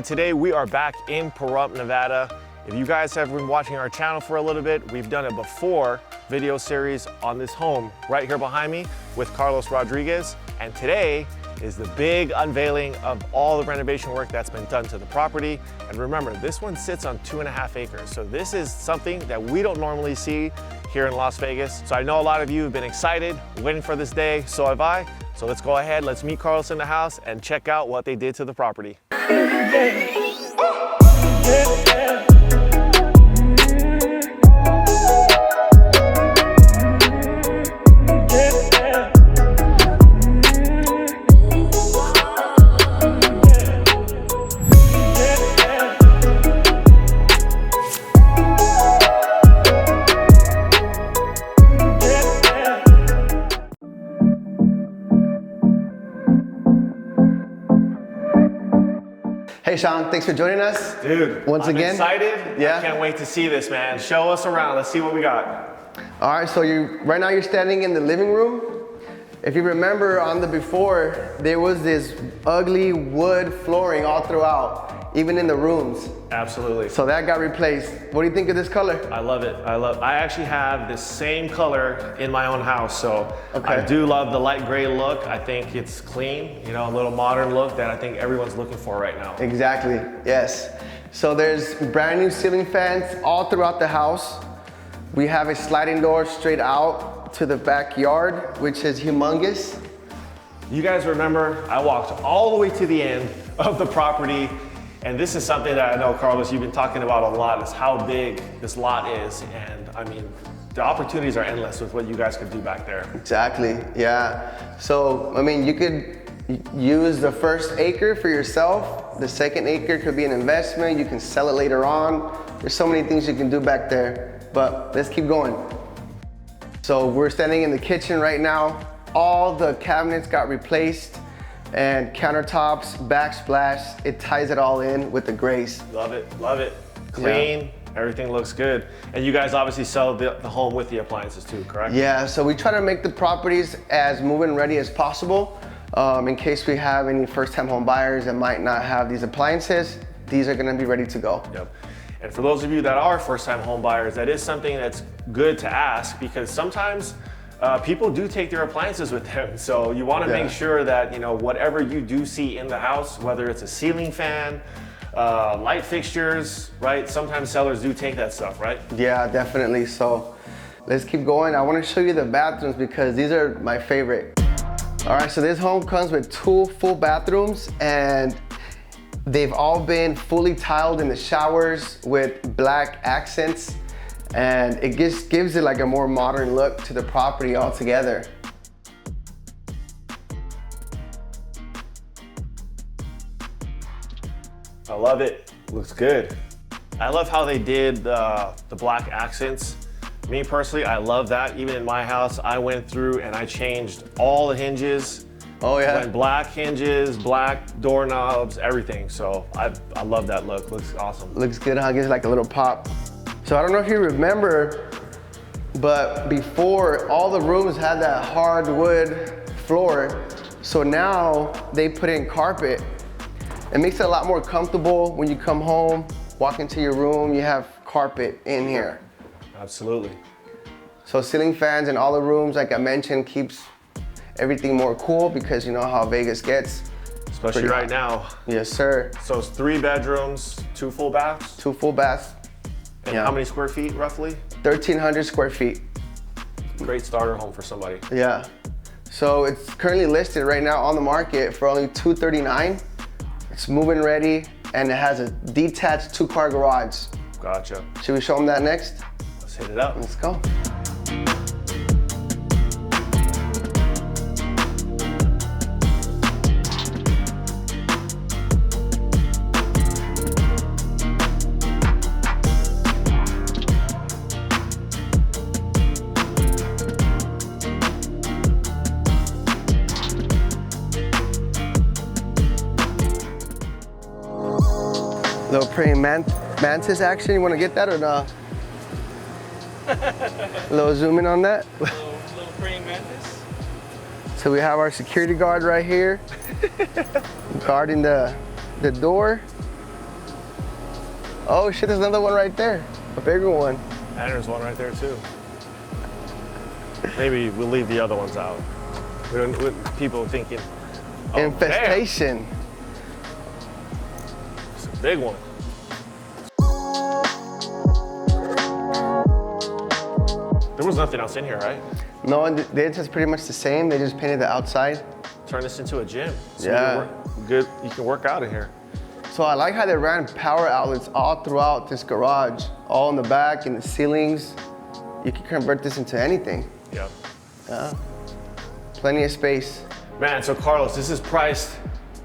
right, today we are back in Pahrump, Nevada. If you guys have been watching our channel for a little bit, we've done a before video series on this home right here behind me with Carlos Rodriguez. And today is the big unveiling of all the renovation work that's been done to the property. And remember, this one sits on 2.5 acres. So this is something that we don't normally see here in Las Vegas. So I know a lot of you have been excited, waiting for this day. So have I. So let's go ahead, let's meet Carlos in the house and check out what they did to the property. Hey Sean, thanks for joining us. Dude, once I'm again. Excited. Yeah. I can't wait to see this, man. Show us around. Let's see what we got. All right, so right now you're standing in the living room. If you remember on the before, there was this ugly wood flooring all throughout, even in the rooms. Absolutely. So that got replaced. What do you think of this color? I love it. I actually have the same color in my own house. So okay. I do love the light gray look. I think it's clean, you know, a little modern look that I think everyone's looking for right now. Exactly, yes. So there's brand new ceiling fans all throughout the house. We have a sliding door straight out to the backyard, which is humongous. You guys remember, I walked all the way to the end of the property. And this is something that I know, Carlos, you've been talking about a lot, is how big this lot is. And I mean, the opportunities are endless with what you guys could do back there. Exactly, yeah. So, I mean, you could use the first acre for yourself. The second acre could be an investment. You can sell it later on. There's so many things you can do back there, but let's keep going. So we're standing in the kitchen right now. All the cabinets got replaced and countertops, backsplash, it ties it all in with the grace. Love it, love it. Clean, everything looks good. And you guys obviously sell the home with the appliances too, correct? Yeah, so we try to make the properties as move-in ready as possible. In case we have any first-time home buyers that might not have these appliances, these are gonna be ready to go. Yep. And for those of you that are first-time home buyers, that is something that's good to ask, because sometimes people do take their appliances with them. So you want to make sure that, you know, whatever you do see in the house, whether it's a ceiling fan, light fixtures, right? Sometimes sellers do take that stuff, right? Yeah, definitely. So let's keep going. I want to show you the bathrooms because these are my favorite. All right, so this home comes with 2 full bathrooms and they've all been fully tiled in the showers with black accents. And it just gives it like a more modern look to the property altogether. I love it, looks good. I love how they did the black accents. Me personally, I love that. Even in my house, I went through and I changed all the hinges. Oh yeah. Went black hinges, black doorknobs, everything. So I love that look, looks awesome. Looks good, huh? Gives it like a little pop. So I don't know if you remember, but before all the rooms had that hardwood floor. So now they put in carpet. It makes it a lot more comfortable when you come home, walk into your room, you have carpet in here. Absolutely. So ceiling fans in all the rooms, like I mentioned, keeps everything more cool because you know how Vegas gets. Especially right now. Yes, sir. So it's 3 bedrooms, 2 full baths? 2 full baths. And how many square feet roughly? 1,300 square feet. Great starter home for somebody. Yeah. So it's currently listed right now on the market for only $239. It's move-in ready and it has a detached 2-car garage. Gotcha. Should we show them that next? Let's hit it up. Let's go. Little praying mantis action, you want to get that or not? A little zoom in on that. Little praying mantis. So we have our security guard right here, guarding the door. Oh shit, there's another one right there. A bigger one. And there's one right there too. Maybe we'll leave the other ones out. People thinking, oh, Infestation. Damn, it's a big one. There was nothing else in here, right? No, it's just pretty much the same. They just painted the outside. Turn this into a gym. So Yeah. You can work out in here. So I like how they ran power outlets all throughout this garage, all in the back, in the ceilings. You can convert this into anything. Yeah. Yeah. Plenty of space. Man, so Carlos, this is priced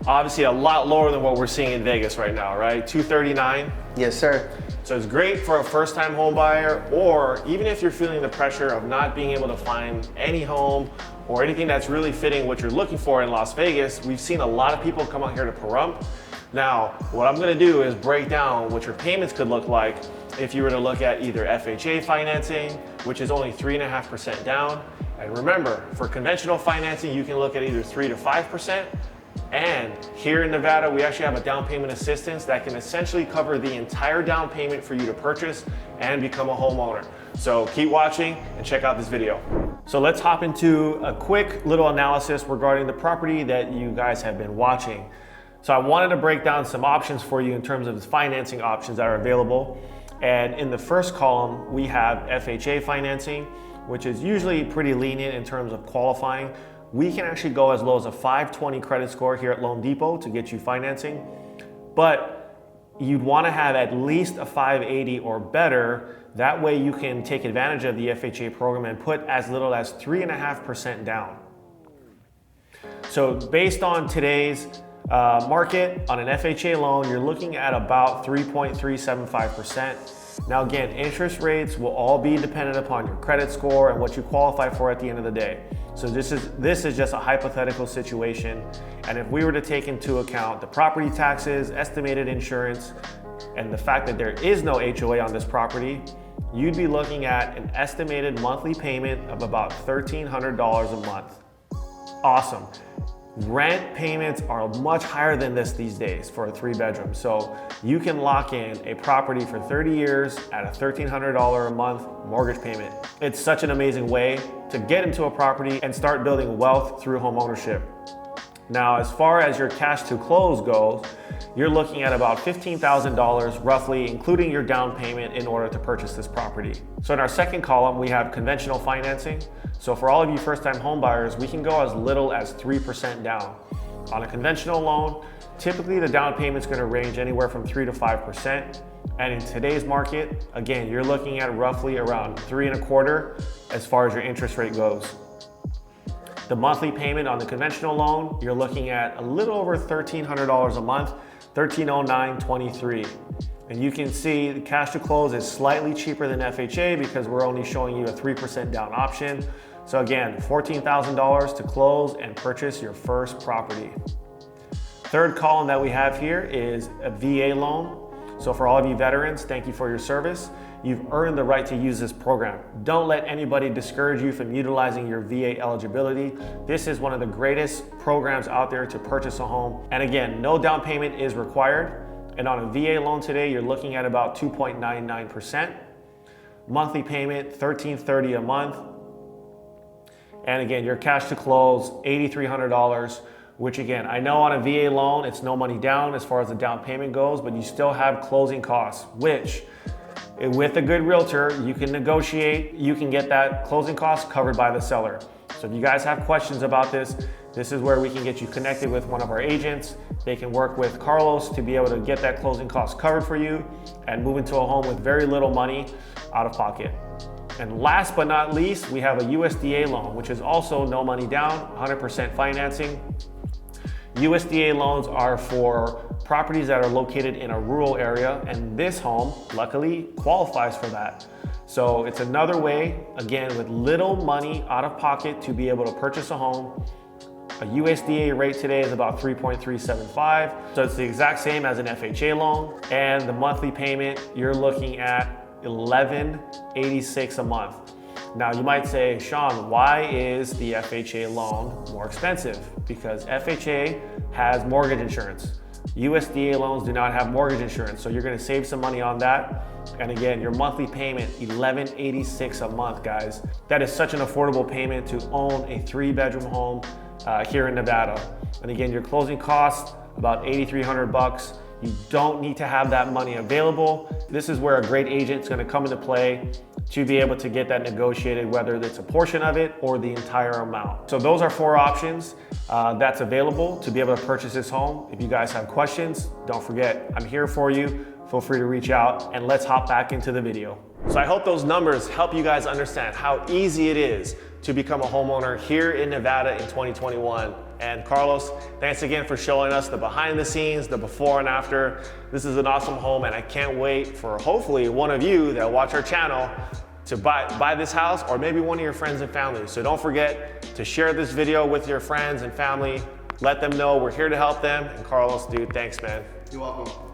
obviously a lot lower than what we're seeing in Vegas right now, right? $239. Yes, sir. So it's great for a first-time home buyer, or even if you're feeling the pressure of not being able to find any home or anything that's really fitting what you're looking for in Las Vegas. We've seen a lot of people come out here to Pahrump. Now, what I'm gonna do is break down what your payments could look like if you were to look at either FHA financing, which is only 3.5% down. And remember, for conventional financing, you can look at either 3 to 5%. And here in Nevada, we actually have a down payment assistance that can essentially cover the entire down payment for you to purchase and become a homeowner. So keep watching and check out this video. So let's hop into a quick little analysis regarding the property that you guys have been watching. So I wanted to break down some options for you in terms of the financing options that are available. And in the first column, we have FHA financing, which is usually pretty lenient in terms of qualifying. We can actually go as low as a 520 credit score here at Loan Depot to get you financing, but you'd want to have at least a 580 or better. That way you can take advantage of the FHA program and put as little as 3.5% down. So based on today's market on an FHA loan, you're looking at about 3.375%. Now again, interest rates will all be dependent upon your credit score and what you qualify for at the end of the day. So this is just a hypothetical situation. And if we were to take into account the property taxes, estimated insurance, and the fact that there is no HOA on this property, you'd be looking at an estimated monthly payment of about $1,300 a month. Awesome. Rent payments are much higher than this these days for a 3-bedroom. So you can lock in a property for 30 years at a $1,300 a month mortgage payment. It's such an amazing way to get into a property and start building wealth through home ownership. Now, as far as your cash to close goes, you're looking at about $15,000 roughly, including your down payment in order to purchase this property. So in our second column, we have conventional financing. So for all of you first-time home buyers, we can go as little as 3% down. On a conventional loan, typically the down payment is going to range anywhere from 3 to 5%. And in today's market, again, you're looking at roughly around 3.25% as far as your interest rate goes. The monthly payment on the conventional loan, you're looking at a little over $1,300 a month, $1,309.23. And you can see the cash to close is slightly cheaper than FHA because we're only showing you a 3% down option. So again, $14,000 to close and purchase your first property. Third column that we have here is a VA loan. So for all of you veterans, thank you for your service. You've earned the right to use this program. Don't let anybody discourage you from utilizing your VA eligibility. This is one of the greatest programs out there to purchase a home. And again, no down payment is required. And on a VA loan today, you're looking at about 2.99%. Monthly payment, $1,330 a month. And again, your cash to close, $8,300, which again, I know on a VA loan, it's no money down as far as the down payment goes, but you still have closing costs, which with a good realtor, you can negotiate, you can get that closing cost covered by the seller. So if you guys have questions about this, this is where we can get you connected with one of our agents. They can work with Carlos to be able to get that closing cost covered for you and move into a home with very little money out of pocket. And last but not least, we have a USDA loan, which is also no money down, 100% financing. USDA loans are for properties that are located in a rural area, and this home luckily qualifies for that. So it's another way, again, with little money out of pocket to be able to purchase a home. A USDA rate today is about 3.375. So it's the exact same as an FHA loan. And the monthly payment, you're looking at $1,186 a month. Now you might say, Sean, why is the FHA loan more expensive? Because FHA has mortgage insurance. USDA loans do not have mortgage insurance, so you're gonna save some money on that. And again, your monthly payment, $11.86 a month, guys. That is such an affordable payment to own a 3-bedroom home here in Nevada. And again, your closing costs, about $8,300. You don't need to have that money available. This is where a great agent is gonna come into play to be able to get that negotiated, whether it's a portion of it or the entire amount. So those are 4 options that's available to be able to purchase this home. If you guys have questions, don't forget, I'm here for you. Feel free to reach out, and let's hop back into the video. So I hope those numbers help you guys understand how easy it is to become a homeowner here in Nevada in 2021. And Carlos, thanks again for showing us the behind the scenes, the before and after. This is an awesome home, and I can't wait for hopefully one of you that watch our channel to buy this house, or maybe one of your friends and family. So don't forget to share this video with your friends and family. Let them know we're here to help them. And Carlos, dude, thanks, man. You're welcome.